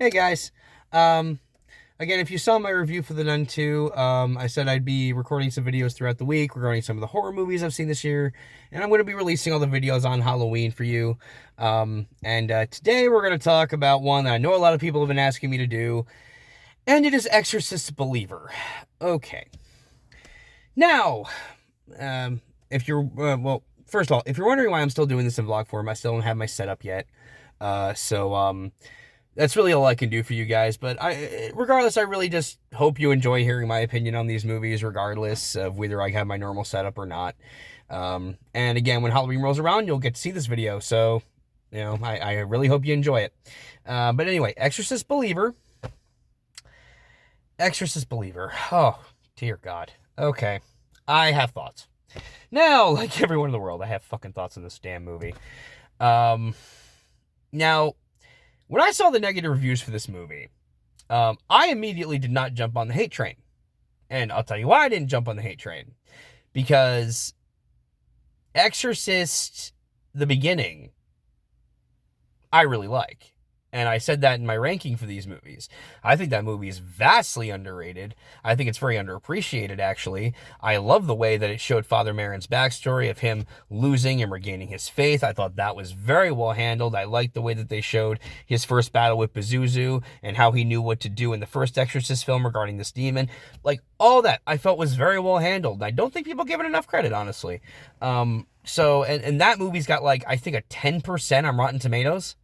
Hey guys. Um, Again, if you saw my review for The Nun 2, I said I'd be recording some videos throughout the week regarding some of the horror movies I've seen this year, and I'm going to be releasing all the videos on Halloween for you. Today we're going to talk about one that I know a lot of people have been asking me to do, and it is Exorcist Believer. Okay. Now, if you're, first of all, if you're wondering why I'm still doing this in vlog form, I still don't have my setup yet. That's really all I can do for you guys, but regardless, I really just hope you enjoy hearing my opinion on these movies, regardless of whether I have my normal setup or not. And again, when Halloween rolls around, you'll get to see this video, so, I really hope you enjoy it. But anyway, Exorcist Believer. Exorcist Believer. Oh, dear God. Okay. I have thoughts. Now, like everyone in the world, I have fucking thoughts on this damn movie. Now, when I saw the negative reviews for this movie, I immediately did not jump on the hate train. And I'll tell you why I didn't jump on the hate train. Because Exorcist, the beginning, I really like. And I said that in my ranking for these movies. I think that movie is vastly underrated. I think it's very underappreciated, actually. I love the way that it showed Father Merrin's backstory of him losing and regaining his faith. I thought that was very well handled. I liked the way that they showed his first battle with Pazuzu and how he knew what to do in the first Exorcist film regarding this demon. Like, all that I felt was very well handled. And I don't think people give it enough credit, honestly. And that movie's got, like, I think a 10% on Rotten Tomatoes.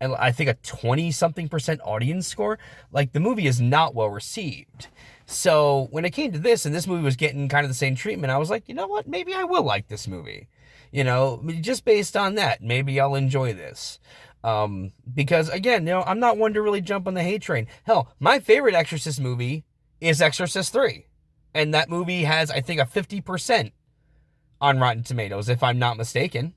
And I think a 20-something% audience score. Like, the movie is not well received. So when it came to this, and this movie was getting kind of the same treatment, I was like, you know what? Maybe I will like this movie. Just based on that, maybe I'll enjoy this. Because, again, I'm not one to really jump on the hate train. Hell, my favorite Exorcist movie is Exorcist 3. And that movie has, I think, a 50% on Rotten Tomatoes, if I'm not mistaken.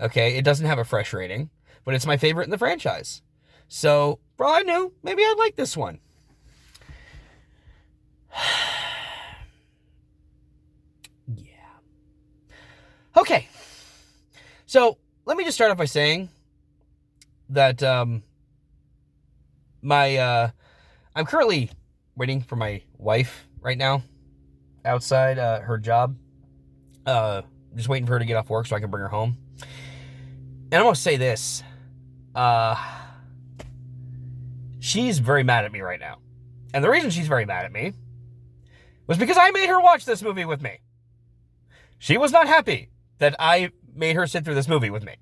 Okay, it doesn't have a fresh rating. But it's my favorite in the franchise. So, for all I knew, maybe I'd like this one. Yeah. Okay. So, let me just start off by saying that I'm currently waiting for my wife right now outside her job. Just waiting for her to get off work so I can bring her home. And I'm going to say this. She's very mad at me right now. And the reason she's very mad at me was because I made her watch this movie with me. She was not happy that I made her sit through this movie with me.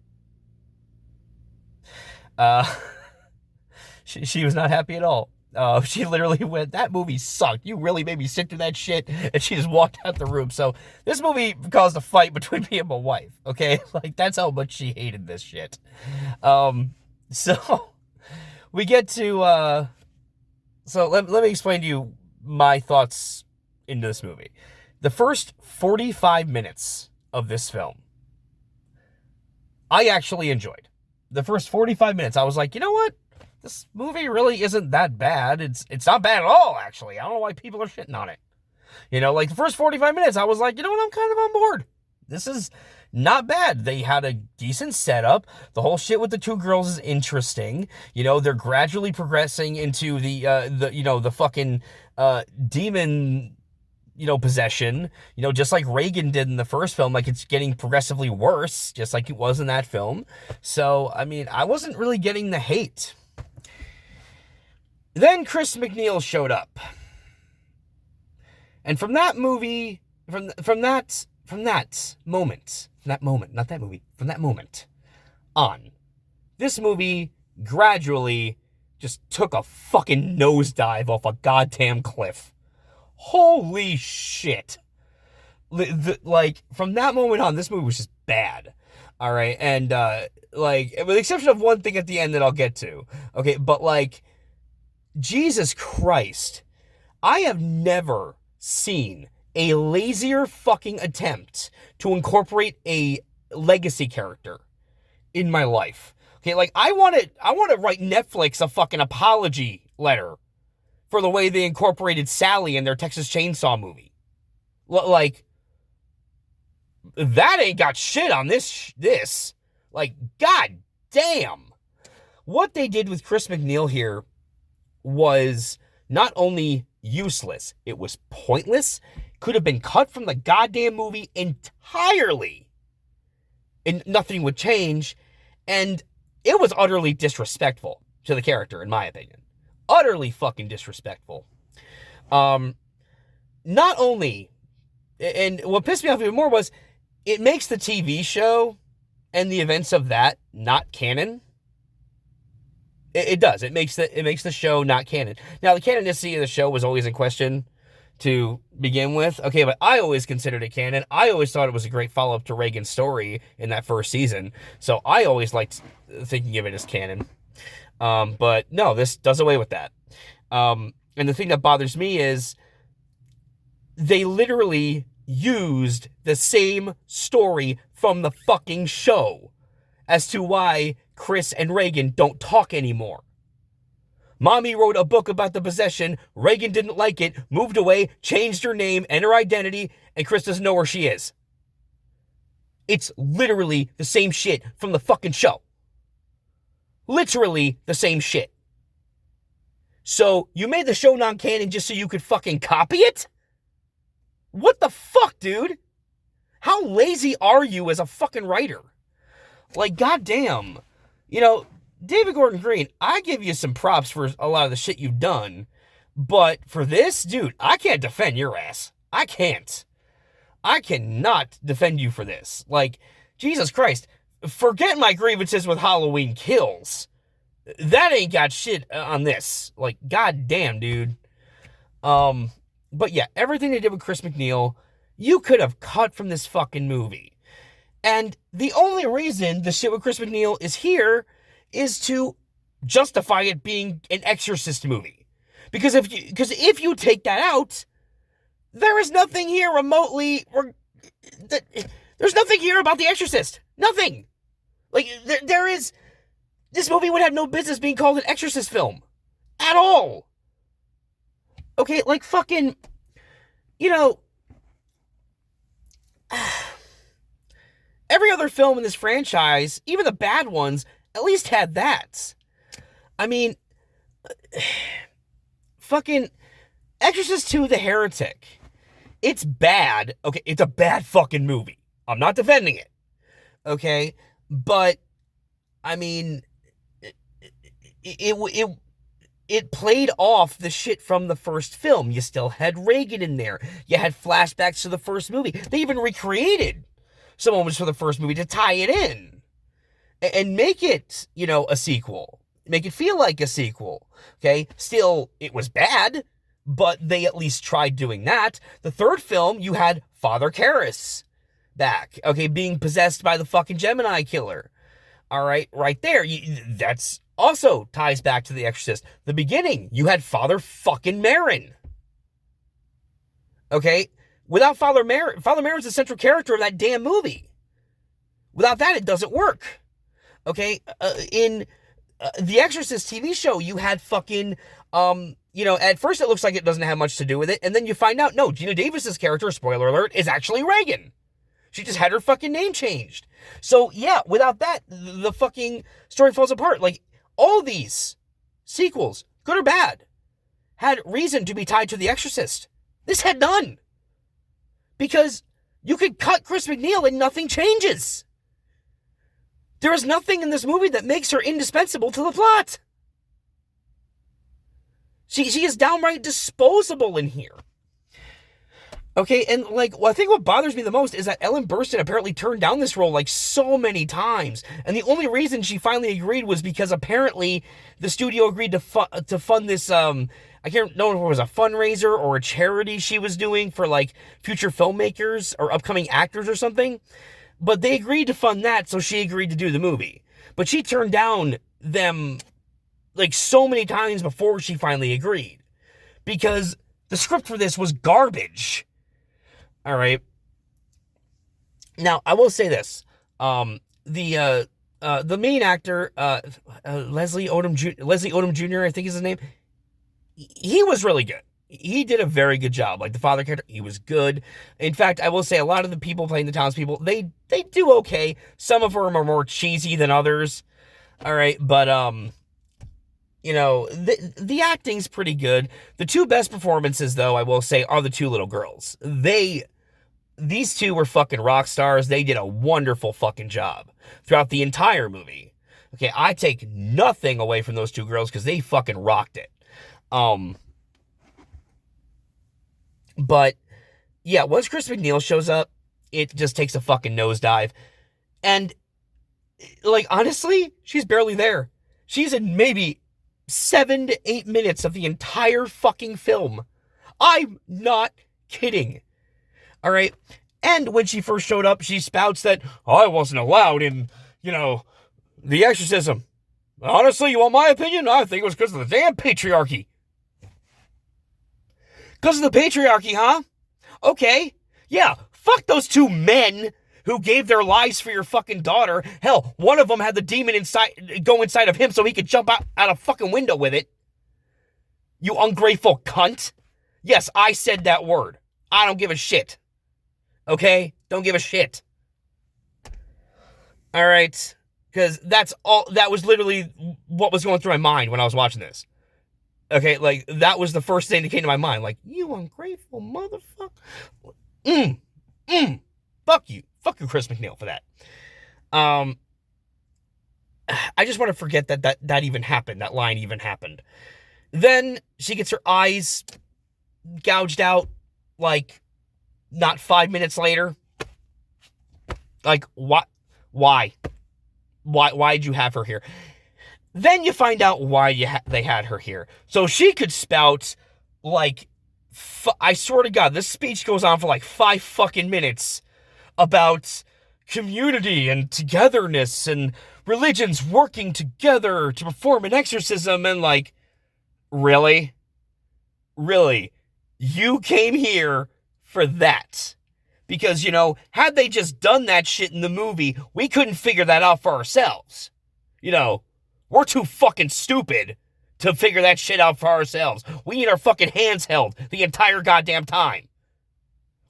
She was not happy at all. She literally went, that movie sucked. You really made me sit through that shit. And she just walked out the room. So this movie caused a fight between me and my wife. Okay. Like, that's how much she hated this shit. So we get to, so let me explain to you my thoughts into this movie. The first 45 minutes of this film, I actually enjoyed. The first 45 minutes, I was like, you know what? This movie really isn't that bad. It's not bad at all, actually. I don't know why people are shitting on it. Like the first 45 minutes, I was like, you know what? I'm kind of on board. This is not bad. They had a decent setup. The whole shit with the two girls is interesting. They're gradually progressing into the fucking demon, possession. Just like Reagan did in the first film. Like, it's getting progressively worse, just like it was in that film. So, I mean, I wasn't really getting the hate. Then Chris McNeil showed up. And from that movie, from that moment on, this movie gradually just took a fucking nosedive off a goddamn cliff. Holy shit. Like, from that moment on, this movie was just bad. All right. And, with the exception of one thing at the end that I'll get to. Okay. But, like, Jesus Christ, I have never seen a lazier fucking attempt to incorporate a legacy character in my life. Okay, like, I want to write Netflix a fucking apology letter for the way they incorporated Sally in their Texas Chainsaw movie. Like, that ain't got shit on this. Like, god damn. what they did with Chris McNeil here was not only useless, it was pointless, could have been cut from the goddamn movie entirely, and nothing would change, and it was utterly disrespectful to the character, in my opinion. Utterly fucking disrespectful. Not only, and what pissed me off even more was, it makes the TV show and the events of that not canon. It does. It makes the show not canon. Now, the canonicity of the show was always in question to begin with. Okay, but I always considered it canon. I always thought it was a great follow-up to Reagan's story in that first season. So I always liked thinking of it as canon. But no, this does away with that. And the thing that bothers me is they literally used the same story from the fucking show as to why Chris and Reagan don't talk anymore. Mommy wrote a book about the possession, Reagan didn't like it, moved away, changed her name and her identity, and Chris doesn't know where she is. It's literally the same shit from the fucking show. Literally the same shit. So, you made the show non-canon just so you could fucking copy it? What the fuck, dude? How lazy are you as a fucking writer? Like, goddamn. You know, David Gordon Green, I give you some props for a lot of the shit you've done, but for this, dude, I can't defend your ass. I can't. I cannot defend you for this. Like, Jesus Christ, forget my grievances with Halloween Kills. That ain't got shit on this. Like, goddamn, dude. But yeah, everything they did with Chris McNeil, you could have cut from this fucking movie. And the only reason the shit with Chris McNeil is here is to justify it being an Exorcist movie. Because if you take that out, there is nothing here remotely. There's nothing here about The Exorcist. Nothing. Like, there is. This movie would have no business being called an Exorcist film. At all. Okay, like fucking. You know. Every other film in this franchise, even the bad ones, at least had that. I mean, fucking Exorcist 2 The Heretic. It's bad. Okay, it's a bad fucking movie. I'm not defending it. Okay? But, I mean, it played off the shit from the first film. You still had Reagan in there. You had flashbacks to the first movie. They even recreated some moments for the first movie to tie it in and make it, you know, a sequel. Make it feel like a sequel. Okay? Still, it was bad, but they at least tried doing that. The third film, you had Father Karras back, okay, being possessed by the fucking Gemini killer. All right, right there. That's also ties back to The Exorcist. The beginning, you had Father fucking Merrin. Okay? Without Father Merrin's the central character of that damn movie. Without that, it doesn't work. Okay? In The Exorcist TV show, you had fucking, you know, at first it looks like it doesn't have much to do with it, and then you find out, no, Gina Davis's character, spoiler alert, is actually Reagan. She just had her fucking name changed. So, yeah, without that, the fucking story falls apart. Like, all these sequels, good or bad, had reason to be tied to The Exorcist. This had none. Because you could cut Chris McNeil and nothing changes. There is nothing in this movie that makes her indispensable to the plot. She is downright disposable in here. Okay, and like, well, I think what bothers me the most is that Ellen Burstyn apparently turned down this role like so many times, and the only reason she finally agreed was because apparently the studio agreed to fund this, I can't know if it was a fundraiser or a charity she was doing for like future filmmakers or upcoming actors or something, but they agreed to fund that, so she agreed to do the movie. But she turned down them like so many times before she finally agreed, because the script for this was garbage. All right. Now, I will say this. The main actor, Leslie Odom Jr., I think is his name, he was really good. He did a very good job. Like, the father character, he was good. In fact, I will say a lot of the people playing the townspeople, they do okay. Some of them are more cheesy than others. All right. But, the acting's pretty good. The two best performances, though, I will say, are the two little girls. These two were fucking rock stars. They did a wonderful fucking job throughout the entire movie. Okay, I take nothing away from those two girls because they fucking rocked it. But yeah, once Chris McNeil shows up, it just takes a fucking nosedive. And like, honestly, she's barely there. She's in maybe 7 to 8 minutes of the entire fucking film. I'm not kidding. All right. And when she first showed up, she spouts that I wasn't allowed in, the exorcism. Honestly, you want my opinion? I think it was because of the damn patriarchy. Because of the patriarchy, huh? Okay. Yeah, fuck those two men who gave their lives for your fucking daughter. Hell, one of them had the demon go inside of him so he could jump out a fucking window with it. You ungrateful cunt. Yes, I said that word. I don't give a shit. Okay? Don't give a shit. All right? Because that was literally what was going through my mind when I was watching this. Okay, like, that was the first thing that came to my mind. Like, you ungrateful motherfucker. Fuck you. Fuck you, Chris McNeil, for that. I just want to forget that even happened. That line even happened. Then she gets her eyes gouged out, like, not 5 minutes later. Like, what? Why? Why'd you have her here? Then you find out why they had her here. So she could spout, like, I swear to God, this speech goes on for like 5 fucking minutes about community and togetherness and religions working together to perform an exorcism. And like, really? Really? You came here for that? Because, had they just done that shit in the movie, we couldn't figure that out for ourselves. We're too fucking stupid to figure that shit out for ourselves. We need our fucking hands held the entire goddamn time.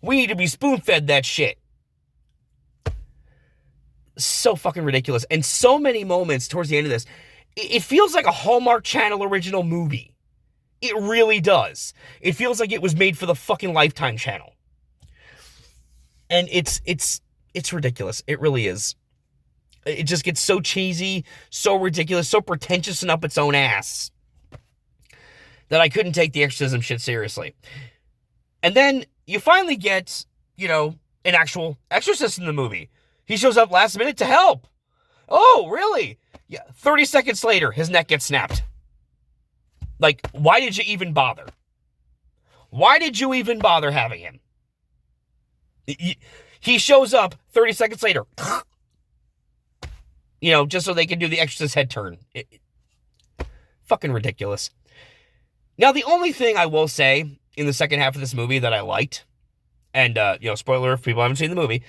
We need to be spoon-fed that shit. So fucking ridiculous. And so many moments towards the end of this, it feels like a Hallmark Channel original movie. It really does. It feels like it was made for the fucking Lifetime channel. And it's ridiculous. It really is. It just gets so cheesy, so ridiculous, so pretentious and up its own ass that I couldn't take the exorcism shit seriously. And then you finally get, an actual exorcist in the movie. He shows up last minute to help. Oh, really? Yeah. 30 seconds later, his neck gets snapped. Like, why did you even bother? Why did you even bother having him? He shows up 30 seconds later. Just so they can do the exorcist head turn. Fucking ridiculous. Now, the only thing I will say in the second half of this movie that I liked, and, spoiler if people haven't seen the movie,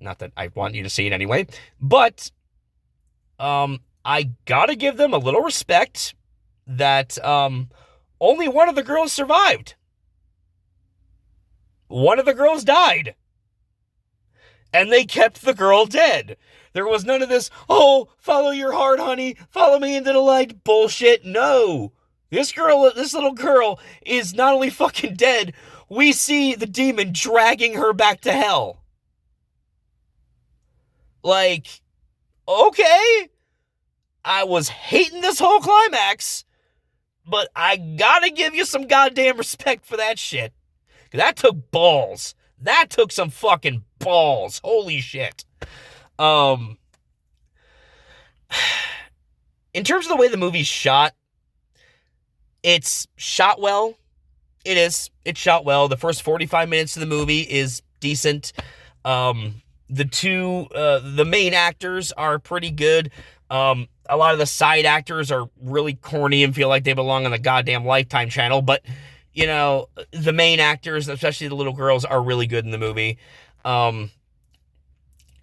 not that I want you to see it anyway, but I gotta give them a little respect that only one of the girls survived. One of the girls died. And they kept the girl dead. There was none of this, oh, follow your heart, honey, follow me into the light bullshit. No. This little girl is not only fucking dead, we see the demon dragging her back to hell. Like, okay. I was hating this whole climax, but I gotta give you some goddamn respect for that shit. That took balls. That took some fucking balls. Holy shit. In terms of the way the movie's shot, it's shot well. It is. It's shot well. The first 45 minutes of the movie is decent. The main actors are pretty good. A lot of the side actors are really corny and feel like they belong on the goddamn Lifetime channel, but the main actors, especially the little girls, are really good in the movie. Ellen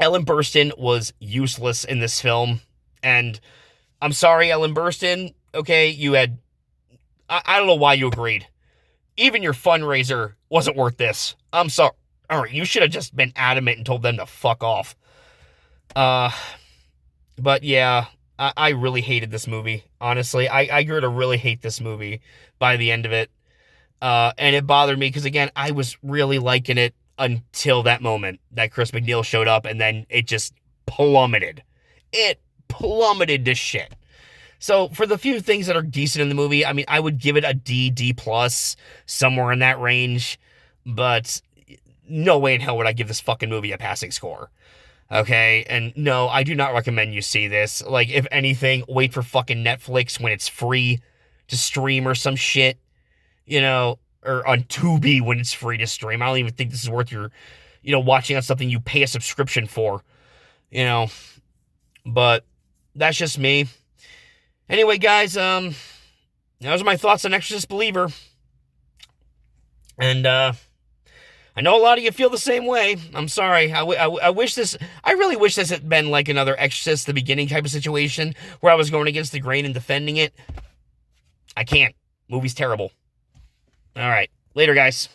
Burstyn was useless in this film, and I'm sorry, Ellen Burstyn. Okay, you had... I don't know why you agreed. Even your fundraiser wasn't worth this. I'm sorry. All right, you should have just been adamant and told them to fuck off. But yeah, I really hated this movie. Honestly, I grew to really hate this movie by the end of it. And it bothered me because, again, I was really liking it until that moment that Chris McNeil showed up, and then it just plummeted. It plummeted to shit. So for the few things that are decent in the movie, I mean, I would give it a D plus, somewhere in that range. But no way in hell would I give this fucking movie a passing score. Okay, and no, I do not recommend you see this. Like, if anything, wait for fucking Netflix when it's free to stream or some shit, or on Tubi when it's free to stream. I don't even think this is worth your, watching on something you pay a subscription for, you know. But that's just me. Anyway, guys, those are my thoughts on Exorcist Believer. And, I know a lot of you feel the same way. I'm sorry. I really wish this had been like another Exorcist, the beginning type of situation where I was going against the grain and defending it. I can't. Movie's terrible. All right. Later, guys.